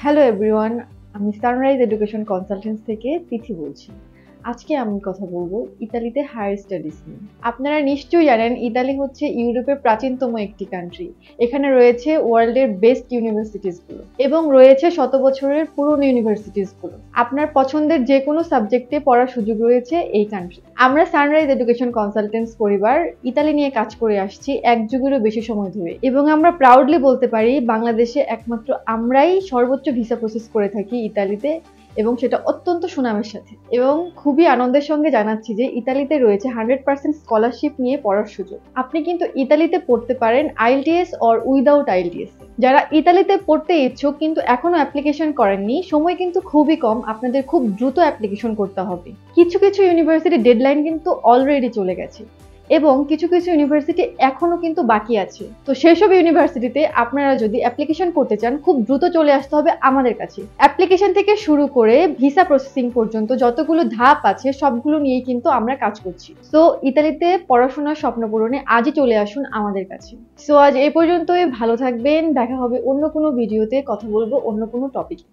Hello everyone, আমি sunrise education consultants থেকে তিথি বলছি। আজকে আমি কথা বলবো ইতালিতে হায়ার স্টাডিজ নিয়ে। আপনারা নিশ্চয়ই জানেন ইতালি হচ্ছে ইউরোপের প্রাচীনতম একটি কান্ট্রি। এখানে রয়েছে ওয়ার্ল্ডের বেস্ট ইউনিভার্সিটিসগুলো এবং রয়েছে শত বছরের পুরনো ইউনিভার্সিটিসগুলো। আপনার পছন্দের যে কোনো সাবজেক্টে পড়ার সুযোগ রয়েছে এই কান্ট্রি। আমরা সানরাইজ এডুকেশন কনসালটেন্টস পরিবার ইতালি নিয়ে কাজ করে আসছি এক যুগেরও বেশি সময় ধরে, এবং আমরা প্রাউডলি বলতে পারি বাংলাদেশে একমাত্র আমরাই সর্বোচ্চ ভিসা প্রসেস করে থাকি ইতালিতে, এবং সেটা অত্যন্ত সুনামের সাথে। এবং খুবই আনন্দের সঙ্গে জানাচ্ছি যে ইতালিতে রয়েছে 100% স্কলারশিপ নিয়ে পড়ার সুযোগ। আপনি কিন্তু ইতালিতে পড়তে পারেন আইএলটিএস অর উইদাউট আইএলটিএস। যারা ইতালিতে পড়তে ইচ্ছুক কিন্তু এখনো অ্যাপ্লিকেশন করেননি, সময় কিন্তু খুবই কম, আপনাদের খুব দ্রুত অ্যাপ্লিকেশন করতে হবে। কিছু কিছু ইউনিভার্সিটি ডেডলাইন কিন্তু অলরেডি চলে গেছে এবং কিছু কিছু ইউনিভার্সিটি এখনো কিন্তু বাকি আছে। তো সেসব ইউনিভার্সিটিতে আপনারা যদি অ্যাপ্লিকেশন করতে চান খুব দ্রুত চলে আসতে হবে আমাদের কাছে। অ্যাপ্লিকেশন থেকে শুরু করে ভিসা প্রসেসিং পর্যন্ত যতগুলো ধাপ আছে সবগুলো নিয়েই কিন্তু আমরা কাজ করছি। সো ইতালিতে পড়াশোনার স্বপ্ন পূরণে আজই চলে আসুন আমাদের কাছে। সো আজ এই পর্যন্তই, ভালো থাকবেন। দেখা হবে অন্য কোনো ভিডিওতে, কথা বলবো অন্য কোনো টপিকে।